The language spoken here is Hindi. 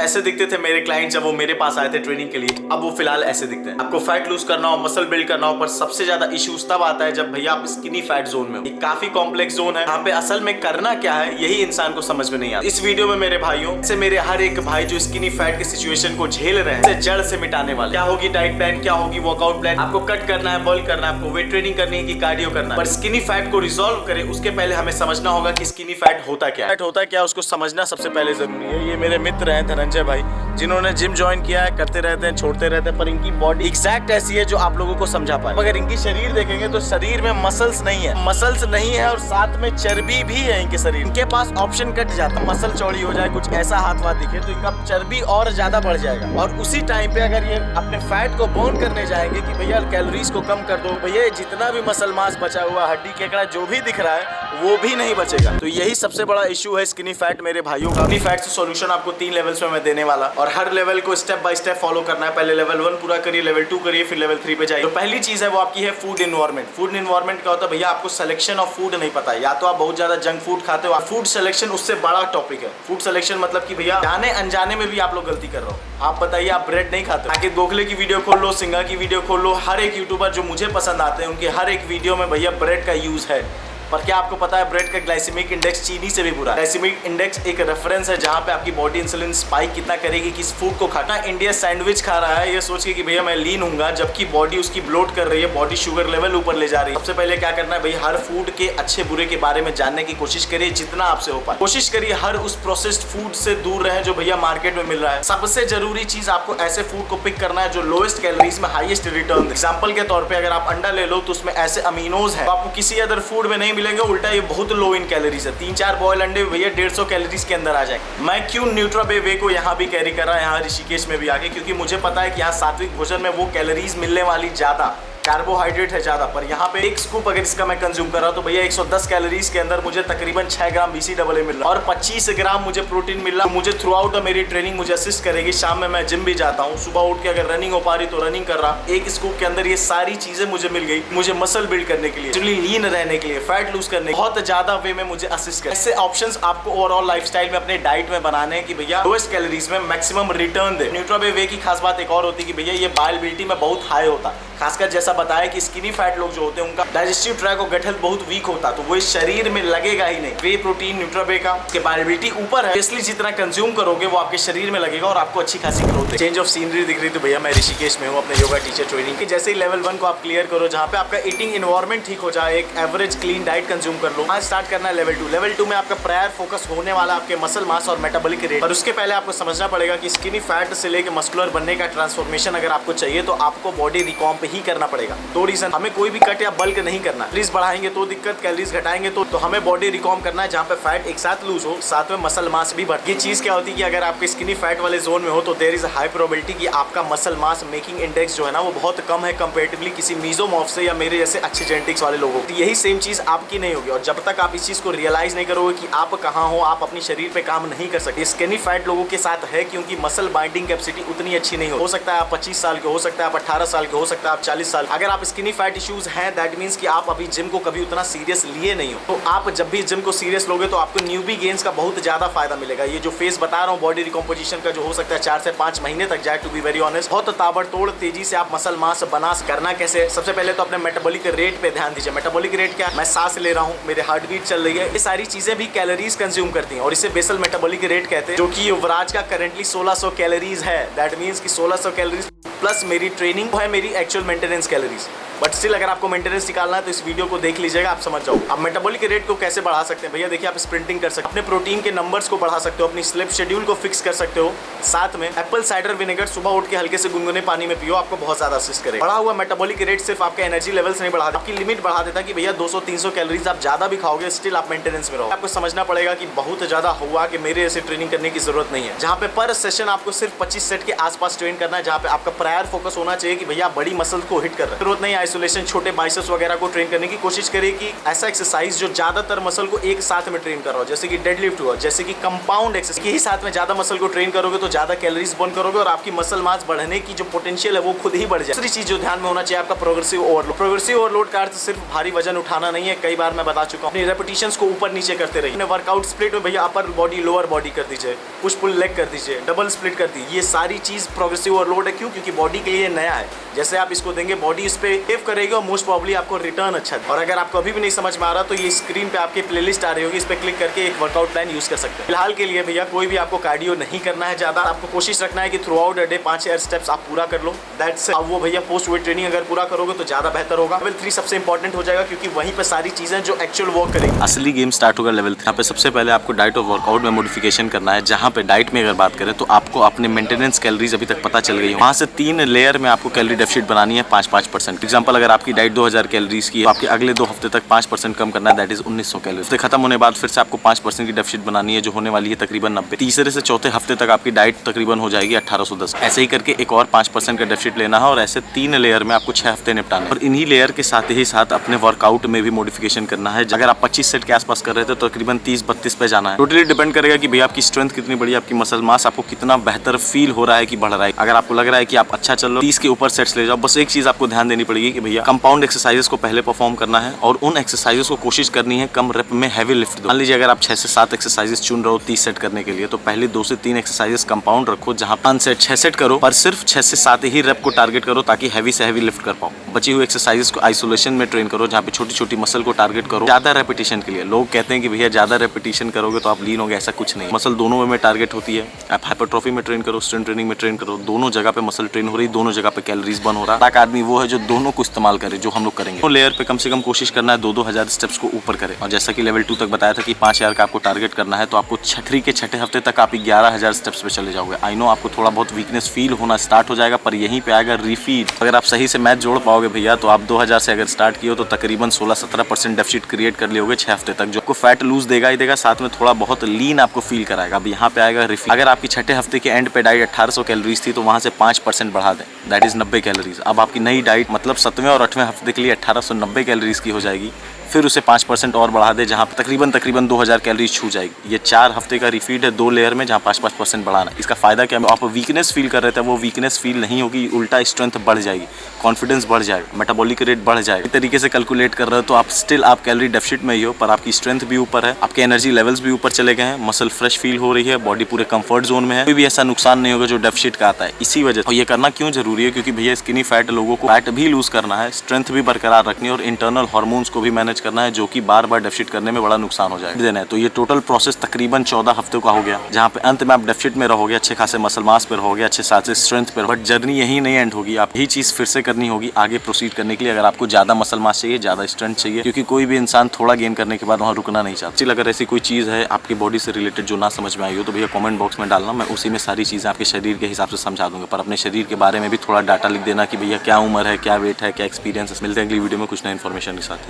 ऐसे दिखते थे मेरे क्लाइंट जब वो मेरे पास आए थे ट्रेनिंग के लिए, अब वो फिलहाल ऐसे दिखते हैं। आपको फैट लूज करना हो, मसल बिल्ड करना हो, पर सबसे ज्यादा इश्यूज तब आता है जब भैया आप स्किनी फैट जोन में हो। ये काफी कॉम्प्लेक्स जोन है, यहाँ पे असल में करना क्या है यही इंसान को समझ में नहीं आता। इस वीडियो में मेरे भाइयों से मेरे हर एक भाई जो स्किनी फैट के सिचुएशन को झेल रहे हैं, जड़ से मिटाने वाले। क्या होगी डाइट प्लान, क्या होगी वर्कआउट प्लान, आपको कट करना है, बर्न करना है, आपको वेट ट्रेनिंग करनी है कि कार्डियो करना है। पर स्किनी फैट को रिजॉल्व करे उसके पहले हमें समझना होगा कि स्किनी फैट होता क्या है। फैट होता क्या, उसको समझना सबसे पहले जरूरी है। ये मेरे मित्र हैं धनंजय भाई, जिन्होंने जिम ज्वाइन किया है, करते रहते हैं, छोड़ते रहते हैं, पर इनकी बॉडी एग्जैक्ट ऐसी है जो आप लोगों को समझा पाए। अगर इनकी शरीर देखेंगे तो शरीर में मसल्स नहीं है और साथ में चर्बी भी है इनके शरीर। इनके पास ऑप्शन कट जाता है, मसल चौड़ी हो जाए, कुछ ऐसा हाथ वाथ दिखे तो इनका चर्बी और ज्यादा बढ़ जाएगा। और उसी टाइम पे अगर ये अपने फैट को बर्न करने जाएंगे कि भैया कैलोरीज को कम कर दो, भैया जितना भी मसल मास बचा हुआ, हड्डी केकड़ा जो भी दिख रहा है वो भी नहीं बचेगा। तो यही सबसे बड़ा इशू है स्किनी फैट मेरे भाइयों का। स्किनी फैट से सॉल्यूशन आपको 3 लेवल्स में मैं देने वाला, और हर लेवल को स्टेप बाय स्टेप फॉलो करना है। पहले लेवल 1 पूरा करिए, लेवल 2 करिए, फिर लेवल 3 पे जाइए। तो पहली चीज है वो आपकी है फूड एनवायरनमेंट। फूड एनवायरनमेंट क्या होता है भैया, आपको सिलेक्शन ऑफ फूड नहीं पता है, या तो आप बहुत ज्यादा जंक फूड खाते हो। फूड सिलेक्शन उससे बड़ा टॉपिक है। फूड सिलेक्शन मतलब कि भैया जाने अनजाने में भी आप लोग गलती कर रहे हो। आप बताइए, आप ब्रेड नहीं खाते, आके गोखले की वीडियो खोल लो, सिंगा की वीडियो खोल लो, हर एक यूट्यूबर जो मुझे पसंद आते हैं उनके हर एक वीडियो में भैया ब्रेड का यूज है। पर क्या आपको पता है ब्रेड का ग्लाइसेमिक इंडेक्स चीनी से भी बुरा है। ग्लाइसेमिक इंडेक्स एक रेफरेंस है जहां पे आपकी बॉडी इंसुलिन स्पाइक कितना करेगी किस फूड को खाना। इंडिया सैंडविच खा रहा है ये सोच के कि भैया मैं लीन हूंगा, जबकि बॉडी उसकी ब्लोट कर रही है, बॉडी शुगर लेवल ऊपर ले जा रही है। सबसे पहले क्या करना है भैया, हर फूड के अच्छे बुरे के बारे में जानने की कोशिश करिए जितना आपसे हो पाए। कोशिश करिए हर उस प्रोसेस्ड फूड से दूर रहे जो भैया मार्केट में मिल रहा है। सबसे जरूरी चीज आपको ऐसे फूड को पिक करना है जो लोएस्ट कैलोरीज में हाईएस्ट रिटर्न। एग्जाम्पल के तौर पर अगर आप अंडा ले लो तो उसमें ऐसे अमीनोज है आपको किसी अदर फूड में नहीं मिलेंगे, उल्टा ये बहुत लो इन कैलोरीज है। 3-4 बॉयल अंडे भैया 150 कैलोरीज के अंदर आ जाए। मैं क्यों न्यूट्राबे वे को यहाँ भी कैरी कर रहा है, यहाँ ऋषिकेश में भी आगे, क्योंकि मुझे पता है कि यहाँ सात्विक भोजन में वो कैलोरीज मिलने वाली ज्यादा, कार्बोहाइड्रेट है ज्यादा। पर यहाँ पे एक स्कूप अगर इसका मैं कंज्यूम कर रहा हूँ तो भैया 110 कैलोरीज के अंदर मुझे तकरीबन 6 ग्राम BCAA मिल रहा है और 25 ग्राम मुझे प्रोटीन मिल रहा है। मुझे थ्रू आउट मेरी ट्रेनिंग मुझे असिस्ट करेगी। शाम में मैं जिम भी जाता हूँ, सुबह उठ के अगर रनिंग हो पा रही तो रनिंग कर रहा। एक स्कूप के अंदर ये सारी चीजें मुझे मिल गई। मुझे मसल बिल्ड करने के लिए, एक्चुअली लीन रहने के लिए, फैट लूज करने के बहुत ज्यादा वे में मुझे असिस्ट कर। ऐसे ऑप्शंस आपको ओवरऑल लाइफस्टाइल में अपने डाइट में बनाने हैं कि भैया लोएस्ट कैलोरीज में मैक्सिमम रिटर्न दे। न्यूट्राबे वे की खास बात एक और होती है कि भैया ये बायोबिलिटी में बहुत हाई होता है। खासकर जैसा बताया कि स्किनी फैट लोग जो होते हैं उनका डाइजेस्टिव ट्रैक और गट हेल्थ बहुत वीक होता है, तो वो इस शरीर में लगेगा ही नहीं। वे प्रोटीन न्यूट्राबे का के बायोबिलिटी ऊपर है, इसलिए जितना कंज्यूम करोगे वो आपके शरीर में लगेगा और आपको अच्छी खासी ग्रोथ है। चेंज ऑफ सीनरी दिख रही तो भैया मैं ऋषिकेश में हूँ अपने योगा टीचर ट्रेनिंग के। जैसे ही लेवल 1 को आप क्लियर करो, जहाँ पे आपका ईटिंग एनवायरनमेंट ठीक हो जाए, एक एवरेज क्लीन डाइट कंज्यूम कर लो, आज स्टार्ट करना है लेवल 2। लेवल 2 में आपका प्रायर फोकस होने वाला आपके मसल मास और मेटाबॉलिक रेट। पर उसके पहले आपको समझना पड़ेगा कि स्किनी फैट से लेकर मस्कुलर बनने का ट्रांसफॉर्मेशन अगर आपको चाहिए तो आपको बॉडी रिकॉम्प ही करना पड़ेगा। 2 रीजन, हमें कोई भी कट या बल्क नहीं करना। कैलोरीज बढ़ाएंगे तो दिक्कत, कैलोरीज घटाएंगे तो हमें बॉडी रिकॉम करना है जहाँ पे फैट एक साथ लूज हो, साथ में मसल मास भी बढ़े। ये चीज क्या होती है कि अगर आपके स्किनी फैट वाले जोन में हो तो there is a high probability कि आपका मसल मास मेकिंग इंडेक्स जो है ना वो बहुत कम है कंपैरेटिवली किसी मीजोमॉर्फ से या मेरे जैसे अच्छे जेनेटिक्स वाले लोगों को। यही सेम चीज आपकी नहीं होगी, और जब तक आप इस चीज को रियलाइज नहीं करोगे कि आप कहाँ हो, आप अपने शरीर पे काम नहीं कर सकते। स्किनी फैट लोगों के साथ है क्योंकि मसल बाइंडिंग कैपेसिटी उतनी अच्छी नहीं हो सकता है आप 25 साल के, हो सकता है आप 18 साल के, हो सकता है आप 40 साल। अगर आप स्किनी फैट इश्यूज हैं दैट मींस कि आप अभी जिम को कभी उतना सीरियस लिए नहीं हो। तो आप जब भी जिम को सीरियस लोगे तो आपको न्यूबी गेन्स का बहुत ज्यादा फायदा मिलेगा। ये जो फेस बता रहा हूँ बॉडी रिकॉम्पोजिशन का, जो हो सकता है 4 से 5 महीने तक जाए, टू बी वेरी ऑनेस्ट, बहुत ताबड़तोड़ तेजी से आप मसल मास बना। करना कैसे, सबसे पहले तो अपने मेटाबॉलिक रेट पे ध्यान दीजिए। मेटाबॉलिक रेट क्या है, मैं सांस ले रहा हूँ, मेरे हार्ट बीट चल रही है, ये सारी चीजें भी कैलोरीज कंज्यूम करती हैं और इसे बेसल मेटाबॉलिक रेट कहते हैं, जो कि युवराज का करंटली 1600 कैलोरीज है। दैट मीन्स कि 1600 कैलोरीज प्लस मेरी ट्रेनिंग है मेरी actual maintenance calories. But still अगर आपको मेंटेनेंस निकालना है तो इस वीडियो को देख लीजिएगा, आप समझ जाओ। आप मेटाबॉलिक रेट को कैसे बढ़ा सकते हैं भैया, देखिए आप स्प्रिंटिंग कर सकते हो, अपने प्रोटीन के नंबर्स को बढ़ा सकते हो, अपनी स्लीप शेड्यूल को फिक्स कर सकते हो। साथ में एप्पल साइडर विनेगर सुबह उठ के हल्के से गुनगुने पानी में पियो, आपको बहुत ज्यादा असिस्ट करेगा। बढ़ा हुआ मेटाबॉलिक रेट सिर्फ आपके एनर्जी लेवल्स नहीं बढ़ा देता, आपकी लिमिट बढ़ा देता कि भैया 200-300 कैलोरीज आप ज्यादा भी खाओगे स्टिल आप मेंटेनेंस में रहो। आपको समझना पड़ेगा कि बहुत ज्यादा हुआ कि मेरे ऐसे ट्रेनिंग करने की जरूरत नहीं है, जहाँ पे पर सेशन आपको सिर्फ 25 सेट के आसपास ट्रेन करना है, जहाँ पे आपका प्रायर फोकस होना चाहिए कि भैया बड़ी मसल को हिट कर रहे हैं। जरूरत नहीं है आइसोलेशन, छोटे बाइसेप्स वगैरह को ट्रेन करने की कोशिश करिए कि ऐसा एक्सरसाइज जो ज्यादातर मसल को एक साथ में ट्रेन कर रहा हो, जैसे कि डेडलिफ्ट हुआ, जैसे कि कंपाउंड एक्सरसाइज ही साथ में ज्यादा मसल को ट्रेन करोगे तो ज्यादा कैलोरीज बर्न करोगे और आपकी मसल मास बढ़ने की जो पोटेंशियल है वो खुद ही बढ़ जाए। दूसरी चीज जो ध्यान में होना चाहिए आपका प्रोग्रेसिव ओवरलोड। प्रोग्रेसिव ओवरलोड का अर्थ सिर्फ भारी वजन उठाना नहीं है, कई बार मैं बता चुका हूँ। अपनी रेपिटेशंस को ऊपर नीचे करते रहिए। वर्कआउट स्प्लिट में भैया अपर बॉडी लोअर बॉडी कर दीजिए, पुश पुल लेग कर दीजिए, डबल स्प्लिट कर दीजिए। ये सारी चीज प्रोग्रेसिव ओवरलोड है। क्यों? क्योंकि बॉडी के लिए नया है। जैसे आप इसको देंगे बॉडी इस पे सेव करेगी और मोस्ट प्रॉब्ली आपको रिटर्न अच्छा है। और अगर आपको अभी भी नहीं समझ में आ रहा तो ये स्क्रीन पे आपकी प्लेलिस्ट आ रही होगी, इस पे क्लिक करके एक वर्कआउट प्लान यूज कर सकते हैं। फिलहाल के लिए भैया कोई भी आपको कार्डियो नहीं करना है ज्यादा, आपको कोशिश रखना है कि through out day 5 air steps आप पूरा कर लो। दैट्स अब वो भैया पोस्ट वेट ट्रेनिंग अगर पूरा करोगे तो ज्यादा बेहतर होगा। लेवल 3 सबसे इंपॉर्टेंट हो जाएगा क्योंकि वहीं पे सारी चीजें जो एक्चुअल वर्क करेंगे। असली गेम स्टार्ट होगा लेवल 3। यहाँ पे सबसे पहले आपको डाइट और वर्कआउट में मॉडिफिकेशन करना है। जहाँ पे डाइट में अगर बात करें तो आपको अपने मेंटेनेंस कैलोरीज अभी तक पता चल गई है, वहाँ से 3 लेयर में आपको कैलोरी डेफिसिट बनानी है 5-5%। एग्जाम्पल अगर आपकी डाइट 2000 कैलोरीज की है, आपके अगले 2 हफ्ते तक 5% कम करना है, दैट इज 1900 कैलोरी। हफ्ते खत्म होने बाद फिर से आपको 5% की डेफिसिट बनानी है जो होने वाली है तकरीबन 90। तीसरे से चौथे हफ्ते तक आपकी डाइट तकरीबन हो जाएगी 1810। ऐसे ही करके एक और 5% का डेफिसिट लेना है और ऐसे 3 लेयर में आपको 6 हफ्ते निपटाना है। और इन्हीं लेयर के साथ ही साथ अपने वर्कआउट में भी मॉडिफिकेशन करना है। अगर आप 25 सेट के आसपास कर रहे थे तो तकरीबन 30-32 पे जाना है। टोटली डिपेंड करेगा कि भैया आपकी स्ट्रेंथ कितनी बड़ी है, आपकी मसल मास आपको कितना बेहतर फील हो रहा है कि बढ़ रहा है। अगर आपको लग रहा है कि आप अच्छा चल रहे हो 30 के ऊपर सेट्स ले जाओ। बस एक चीज आपको ध्यान देनी पड़ेगी कि भैया कंपाउंड एक्सरसाइजेस को पहले परफॉर्म करना है और उन एक्सरसाइजेस को कोशिश करनी है कम रेप में हैवी लिफ्ट दो। मान लीजिए अगर आप 6 से 7 एक्सरसाइजेस चुन रहे हो 30 सेट करने के लिए, तो पहले 2 से 3 एक्सरसाइजेस कंपाउंड रखो, जहां 5 सेट 6 सेट करो, पर सिर्फ 6 से 7 ही रेप को टारगेट करो ताकि हैवी से हैवी लिफ्ट कर पाओ। बची हुई एक्सरसाइजेस को आइसोलेशन में ट्रेन करो, जहाँ पे छोटी छोटी मसल को टारगेट करो ज्यादा रेपिटेशन के लिए। लोग कहते हैं कि भैया ज्यादा रेपिटेशन करोगे तो आप लीन होगे, ऐसा कुछ नहीं। मसल दोनों में टारगेट होती है। आप हाइपरट्रॉफी में ट्रेन करो, स्ट्रेंथ ट्रेनिंग में ट्रेन करो, दोनों जगह पे मसल ट्रेन हो रही, दोनों जगह पे कैलोरीज बर्न हो रहा है। एक आदमी वो है जो दोनों को इस्तेमाल करे, जो हम लोग करेंगे। तो लेयर पे कम से कम कोशिश करना है 2-2 हजार स्टेप्स को ऊपर करें। और जैसा कि लेवल 2 तक बताया था कि 5000 का आपको टारगेट करना है, तो आपको 3 के छठे हफ्ते तक आप 11000 स्टेप्स पे चले जाओगे। आई नो आपको थोड़ा बहुत वीकनेस फील होना स्टार्ट हो जाएगा, पर यहीं पे आएगा रिफीड। अगर आप सही से मैच जोड़ पाओगे भैया तो आप 2000 से अगर स्टार्ट किए हो तो तकरीबन 16-17% डेफिसिट क्रिएट कर लियोगे 6 हफ्ते तक, जो आपको फैट लूज देगा ही देगा, साथ में थोड़ा बहुत लीन आपको फील कराएगा। अब यहाँ पे आएगा रिफीड। अगर आपकी छठे हफ्ते के एंड पे डाइट 1800 कैलोरीज थी तो वहाँ से 5% बढ़ा दें, दैट इज 90 कैलोरीज। अब आपकी नई डाइट मतलब 7वें और 8वें हफ्ते के लिए 1890 कैलोरीज की हो जाएगी। फिर उसे 5% और बढ़ा दे, जहाँ पे तकरीबन 2000 कैलोरीज छू जाएगी। ये 4 हफ्ते का रिफीड है 2 लेयर में, जहाँ 5-5% बढ़ाना। इसका फायदा क्या है? आप वीकनेस फील कर रहे थे, वो वीकनेस फील नहीं होगी, उल्टा स्ट्रेंथ बढ़ जाएगी, कॉन्फिडेंस बढ़ जाएगा, मेटाबॉलिक रेट बढ़ जाएगा। इस तरीके से कैलकुलेट कर रहे हो तो आप स्टिल आप कैलोरी डेफिसिट में ही हो, पर आपकी स्ट्रेंथ भी ऊपर है, आपके एनर्जी लेवल्स भी ऊपर चले गए हैं, मसल फ्रेश फील हो रही है, बॉडी पूरे कंफर्ट जोन में है। कोई भी ऐसा नुकसान नहीं होगा जो डेफिसिट का आता है। इसी वजह से ये करना क्यों जरूरी है? क्योंकि भैया स्किनी फैट लोगों को फैट भी लूज करना है, स्ट्रेंथ भी बरकरार रखनी है और इंटरनल हार्मोन्स को भी मैनेज करना है, जो कि बार डेफिसिट करने में बड़ा नुकसान हो जाएगा देना है। तो ये टोटल प्रोसेस तकरीबन 14 हफ्तों का हो गया, जहाँ पे अंत में आप डेफिसिट में रहोगे, अच्छे खासे मसल मास पे रहोगे, अच्छे खासे स्ट्रेंथ पे। बट जर्नी यही नहीं एंड होगी, आप यही चीज फिर से करनी होगी आगे प्रोसीड करने के लिए। अगर आपको ज्यादा मसल मास चाहिए, ज्यादा स्ट्रेंथ चाहिए, क्योंकि कोई भी इंसान थोड़ा गेन करने के बाद वहाँ रुकना नहीं चाहता। चलिए, अगर ऐसी कोई चीज है आपकी बॉडी से रिलेटेड जो ना समझ में आई हो तो भैया कमेंट बॉक्स में डालना, मैं उसी में सारी चीजें आपके शरीर के हिसाब से समझा दूंगा। पर अपने शरीर के बारे में भी थोड़ा डाटा लिख देना कि भैया क्या उम्र है, क्या वेट है, क्या एक्सपीरियंस है। मिलते हैं अगली वीडियो में कुछ नई इन्फॉर्मेशन के साथ।